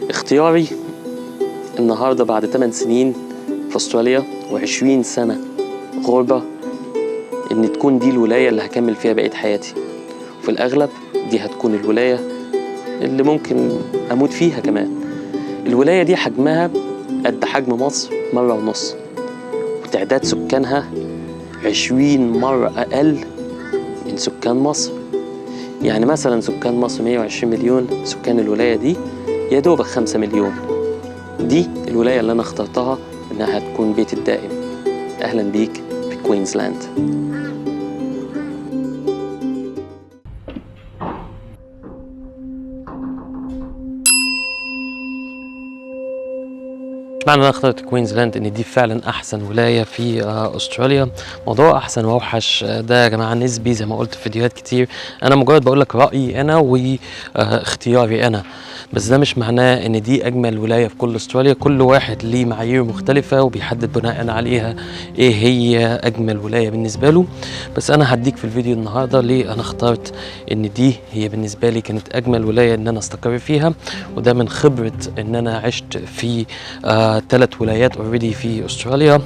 اختياري النهاردة بعد 8 سنين في أستراليا و20 سنة غربة إن تكون دي الولاية اللي هكمل فيها بقية حياتي، وفي الأغلب دي هتكون الولاية اللي ممكن أموت فيها كمان. الولاية دي حجمها قد حجم مصر 1.5 مرة، وتعداد سكانها 20 مرة أقل من سكان مصر. يعني مثلا سكان مصر 120 مليون، سكان الولاية دي يا دوبك 5 مليون. دي الولاية اللي أنا اخترتها إنها هتكون بيتي الدائم. أهلا بيك في كوينزلاند. معنى أنا اخترت كوينزلاند إن دي فعلا أحسن ولاية في أستراليا. موضوع أحسن وأوحش ده يا جماعة نسبي زي ما قلت في فيديوهات كتير. أنا مجرد بقول لك رأيي أنا واختياري أنا، بس ده مش معناه إن دي أجمل ولاية في كل أستراليا. كل واحد ليه معايير مختلفة وبيحدد بناء عليها إيه هي أجمل ولاية بالنسبة له. بس أنا هديك في الفيديو النهاردة ليه أنا اخترت إن دي هي بالنسبة لي كانت أجمل ولاية إن أنا استقر فيها، وده من خبرة إن أنا عشت في 3 ولايات اوريدي في استراليا،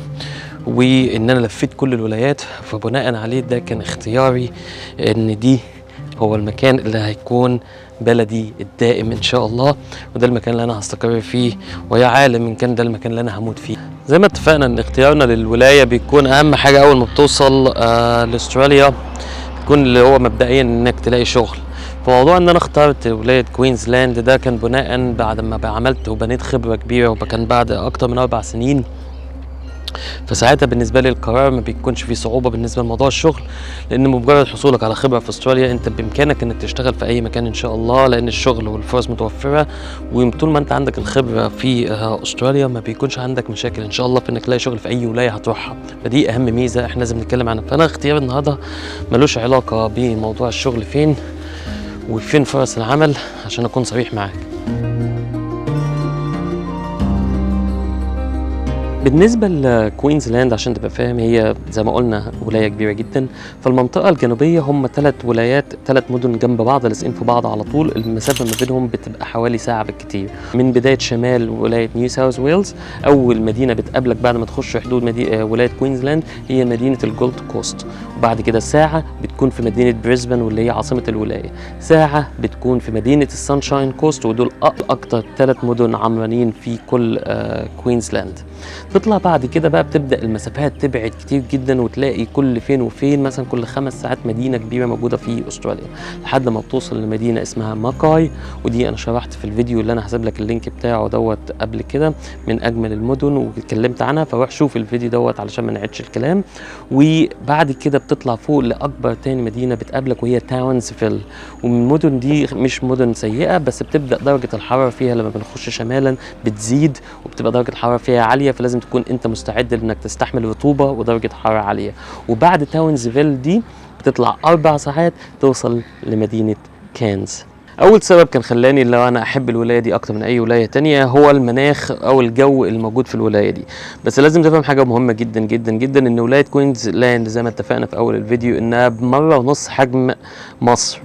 وان انا لفيت كل الولايات. فبناء عليه ده كان اختياري ان دي هو المكان اللي هيكون بلدي الدائم ان شاء الله، وده المكان اللي انا هستقر فيه، ويا عالم ان كان ده المكان اللي انا هموت فيه. زي ما اتفقنا ان اختيارنا للولايه بيكون اهم حاجه اول ما بتوصل لاستراليا، بيكون اللي هو مبدئيا انك تلاقي شغل. فموضوع ان انا اخترت ولايه كوينزلاند ده كان بناء بعد ما عملت وبنيت خبره كبيره، وكان بعد اكتر من 4 سنين. فساعتها بالنسبه لي القرار ما بيكونش فيه صعوبه بالنسبه لموضوع الشغل، لان بمجرد حصولك على خبره في استراليا انت بامكانك انك تشتغل في اي مكان ان شاء الله، لان الشغل والفرص متوفره. وطول ما انت عندك الخبره في استراليا ما بيكونش عندك مشاكل ان شاء الله في انك تلاقي شغل في اي ولايه هتروحها. فدي اهم ميزه احنا لازم نتكلم عنها. فانا اختيار النهارده ملوش علاقه بموضوع الشغل فين وفين فرص العمل، عشان اكون صريح معاك. بالنسبة لكوينزلاند عشان تبقى فاهم، هي زي ما قلنا ولاية كبيرة جدا. فالمنطقة الجنوبية هم 3 ولايات، 3 مدن جنب بعض لازقين في بعض على طول. المسافة ما بينهم بتبقى حوالي ساعة بالكتير. من بداية شمال ولاية نيو ساوث ويلز، أول مدينة بتقابلك بعد ما تخش حدود ولاية كوينزلاند هي مدينة الجولد كوست، وبعد كده ساعة بتكون في مدينة بريسبن واللي هي عاصمة الولاية، ساعة بتكون في مدينة السانشاين كوست، ودول أكتر 3 مدن عمرانين في كل كوينزلاند. تطلع بعد كده بقى بتبدأ المسافات تبعد كتير جدا، وتلاقي كل فين وفين مثلا كل 5 ساعات مدينة كبيرة موجودة في أستراليا، لحد ما بتوصل لمدينة اسمها ماكاي. ودي أنا شرحت في الفيديو اللي أنا هسيب لك اللينك بتاعه دوت قبل كده، من أجمل المدن واتكلمت عنها، فروح شوف الفيديو دوت علشان ما نعيدش الكلام. وبعد كده بتطلع فوق لأكبر تاني مدينة بتقابلك وهي تاونزفيل. ومن المدن دي مش مدن سيئة، بس بتبدأ درجة الحرارة فيها لما بنخش شمالا بتزيد، وبتبقى درجة الحرارة فيها عالية، فلازم تكون انت مستعد انك تستحمل رطوبة ودرجة حرارة عالية. وبعد تاونزفيل دي بتطلع 4 ساعات توصل لمدينة كانز. اول سبب كان خلاني لو انا احب الولايه دي اكتر من اي ولايه تانية هو المناخ او الجو الموجود في الولايه دي. بس لازم تفهم حاجه مهمه جدا جدا جدا، ان ولايه كوينزلاند زي ما اتفقنا في اول الفيديو انها بمره ونص حجم مصر.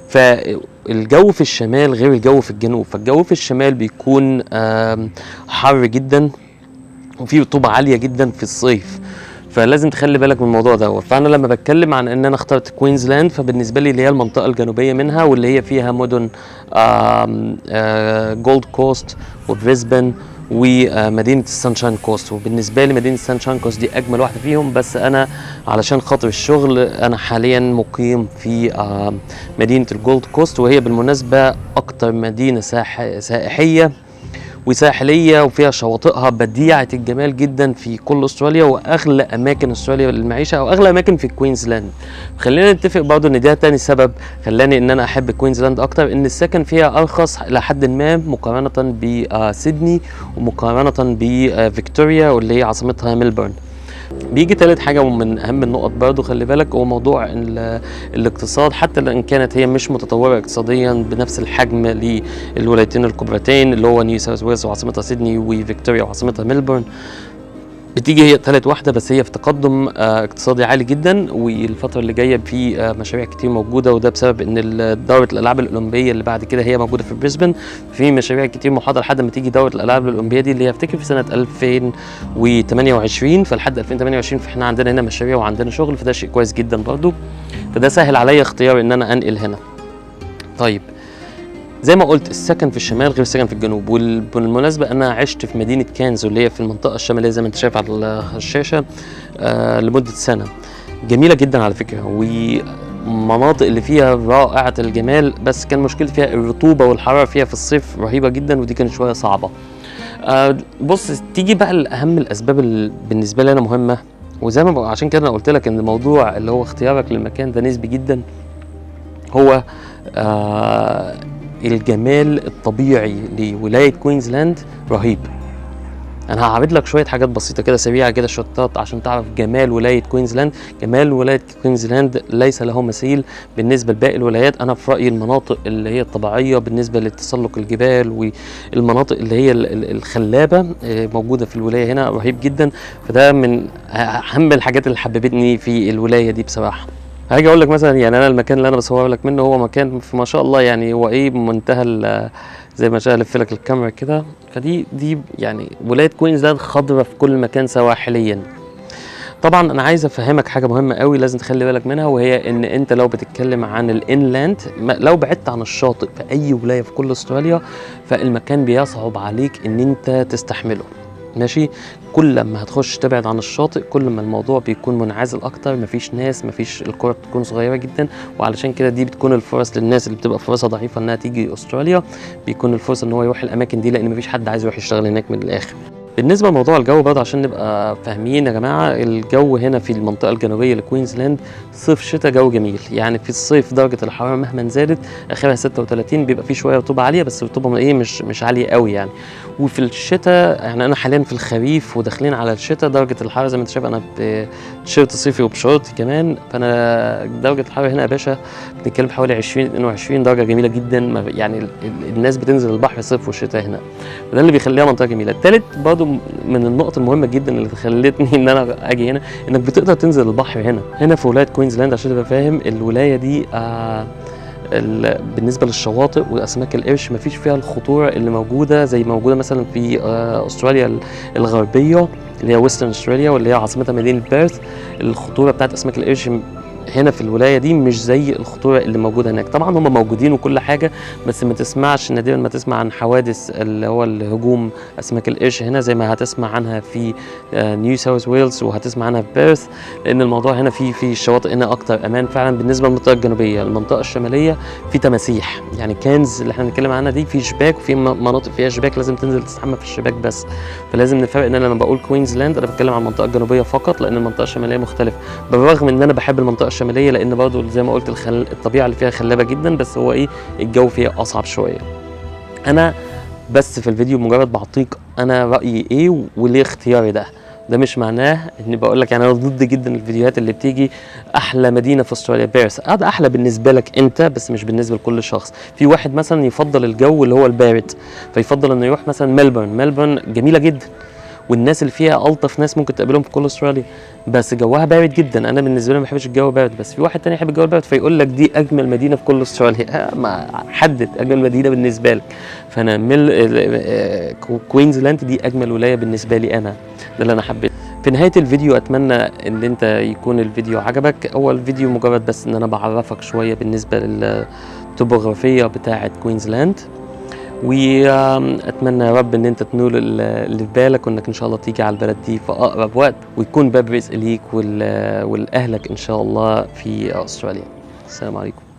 فالجو في الشمال غير الجو في الجنوب. فالجو في الشمال بيكون حر جدا وفي رطوبه عاليه جدا في الصيف، فلازم تخلي بالك من الموضوع ده. فانا لما بتكلم عن ان انا اخترت كوينزلاند، فبالنسبه لي اللي هي المنطقه الجنوبيه منها، واللي هي فيها مدن جولد كوست وبريسبن ومدينه السانشاين كوست. وبالنسبه لي مدينه السانشاين كوست دي اجمل واحده فيهم، بس انا علشان خاطر الشغل انا حاليا مقيم في مدينه الجولد كوست، وهي بالمناسبه اكتر مدينه سائحيه وساحليه وفيها شواطئها بديعه الجمال جدا في كل استراليا، واغلى اماكن استراليا للمعيشه او اغلى اماكن في كوينزلاند. خلينا نتفق برضه ان ده تاني سبب خلاني ان انا احب كوينزلاند اكتر، ان السكن فيها ارخص لحد ما مقارنه بسيدني ومقارنه بفيكتوريا واللي هي عاصمتها ملبورن. بيجي تالت حاجة ومن أهم النقط برضو خلي بالك، هو موضوع الاقتصاد. حتى إن كانت هي مش متطورة اقتصاديا بنفس الحجم للولايتين الكبرتين اللي هو نيو ساوث ويلز وعاصمتها سيدني وفيكتوريا وعاصمتها ملبورن، بتيجي هي تالت واحدة، بس هي في تقدم اقتصادي عالي جدا، والفترة اللي جاية في مشاريع كتير موجودة، وده بسبب ان دورة الألعاب الأولمبية اللي بعد كده هي موجودة في بريسبن. في مشاريع كتير محاضرة لحد ما تيجي دورة الألعاب الأولمبية دي اللي هي افتكر في سنة 2028، فلحد 2028 فاحنا عندنا هنا مشاريع وعندنا شغل، فده شيء كويس جدا برضو، فده سهل عليا اختيار ان انا انقل هنا. طيب زي ما قلت السكن في الشمال غير السكن في الجنوب، وبالمناسبة أنا عشت في مدينة كانزو اللي هي في المنطقة الشمالية زي ما أنت شايف على الشاشة لمدة سنة. جميلة جدا على فكرة، ومناطق اللي فيها رائعة الجمال، بس كان مشكلة فيها الرطوبة والحرارة فيها في الصيف رهيبة جدا، ودي كانت شوية صعبة. بص تيجي بقى لأهم الأسباب اللي بالنسبة لي أنا مهمة، وزي ما عشان كده أنا قلت لك إن الموضوع اللي هو اختيارك للمكان ده نسبي جدا، هو الجمال الطبيعي لولاية كوينزلاند رهيب. انا هعرض لك شويه حاجات بسيطه كده سريعه كده شطات عشان تعرف جمال ولايه كوينزلاند. جمال ولايه كوينزلاند ليس له مثيل بالنسبه لباقي الولايات. انا في رايي المناطق اللي هي الطبيعيه بالنسبه لتسلق الجبال والمناطق اللي هي الخلابه موجوده في الولايه هنا رهيب جدا، فده من اهم الحاجات اللي حببتني في الولايه دي بصراحه. هاجي اقول لك مثلا يعني انا المكان اللي انا بصور لك منه هو مكان في ما شاء الله يعني هو ايه منتهى زي ما شاء الف لك الكاميرا كده، فدي يعني ولايه كوينزلاند خضراء في كل مكان سواحليا. طبعا انا عايز افهمك حاجه مهمه قوي لازم تخلي بالك منها، وهي ان انت لو بتتكلم عن الانلاند لو بعدت عن الشاطئ في اي ولايه في كل استراليا فالمكان بيصعب عليك ان انت تستحمله. ماشي، كل ما هتخش تبعد عن الشاطئ كل ما الموضوع بيكون منعزل اكتر، مفيش ناس، مفيش، القرى بتكون صغيره جدا، وعلشان كده دي بتكون الفرص للناس اللي بتبقى فرصها ضعيفه انها تيجي استراليا، بيكون الفرصه ان هو يروح الاماكن دي لان مفيش حد عايز يروح يشتغل هناك من الاخر. بالنسبه لموضوع الجو برضه عشان نبقى فاهمين يا جماعه، الجو هنا في المنطقه الجنوبيه لكوينزلاند صيف شتاء جو جميل. يعني في الصيف درجه الحراره مهما زادت اخرها 36 بيبقى في شويه رطوبه عاليه، بس الرطوبه ايه مش عاليه قوي يعني. وفي الشتاء يعني انا حاليا في الخريف وداخلين على الشتاء درجه الحراره زي ما انت شايف انا بتيشيرت صيفي وبشورت كمان، فانا درجه الحراره هنا يا باشا بنتكلم حوالي 22 درجه جميله جدا. يعني الناس بتنزل البحر صيف وشتاء هنا، وده اللي بيخليها منطقه جميله. الثالث برضه من النقط المهمه جدا اللي خلتني ان انا اجي هنا انك بتقدر تنزل البحر هنا في ولايه كوينزلاند. عشان تبقى فاهم الولايه دي بالنسبه للشواطئ واسماك القرش مفيش فيها الخطوره اللي موجوده زي موجوده مثلا في استراليا الغربيه اللي هي ويسترن استراليا واللي هي عاصمتها مدينه بيرث. الخطوره بتاعت اسماك القرش هنا في الولايه دي مش زي الخطوره اللي موجوده هناك. طبعا هم موجودين وكل حاجه، بس ما تسمعش نادرا ما تسمع عن حوادث اللي هو الهجوم اسماك القرش هنا زي ما هتسمع عنها في نيو ساوث ويلز وهتسمع عنها في بيرث، لان الموضوع هنا في الشواطئ هنا اكتر امان فعلا. بالنسبه للمنطقه الجنوبيه المنطقه الشماليه في تماسيح، يعني كانز اللي احنا بنتكلم عنها دي في شباك، وفي مناطق فيها شباك لازم تنزل تستحمى في الشباك بس. فلازم نفرق ان انا لما بقول كوينزلاند انا بتكلم عن المنطقه الجنوبيه فقط، لان المنطقه الشماليه مختلفه، بالرغم ان انا بحب المنطقه الشماليه لان برضه زي ما قلت الطبيعه اللي فيها خلابه جدا، بس هو ايه الجو فيها اصعب شويه. انا بس في الفيديو مجرد بعطيك انا رايي ايه وليه اختياري ده مش معناه اني بقول لك يعني انا ضد جدا الفيديوهات اللي بتيجي احلى مدينه في استراليا بيرث. هذا احلى بالنسبه لك انت بس مش بالنسبه لكل شخص. في واحد مثلا يفضل الجو اللي هو البارد فيفضل انه يروح مثلا ميلبورن جميله جدا والناس اللي فيها الطف ناس ممكن تقابلهم في كل استراليا، بس جوها بارد جدا. انا بالنسبه لي ما بحبش الجو بارد، بس في واحد تاني يحب الجو البارد فيقول لك دي اجمل مدينه في كل استراليا. ما حدد اجمل مدينه بالنسبه لك، فانا كوينزلاند دي اجمل ولايه بالنسبه لي انا، ده اللي انا حبيته. في نهايه الفيديو اتمنى ان انت يكون الفيديو عجبك. هو الفيديو مجرد بس ان انا بعرفك شويه بالنسبه للتوبوغرافيه بتاعه كوينزلاند، واتمنى يا رب ان انت تنول اللي في بالك، وانك ان شاء الله تيجي على البلد دي في اقرب وقت ويكون باب رزق ليك ولاهلك ان شاء الله في استراليا. السلام عليكم.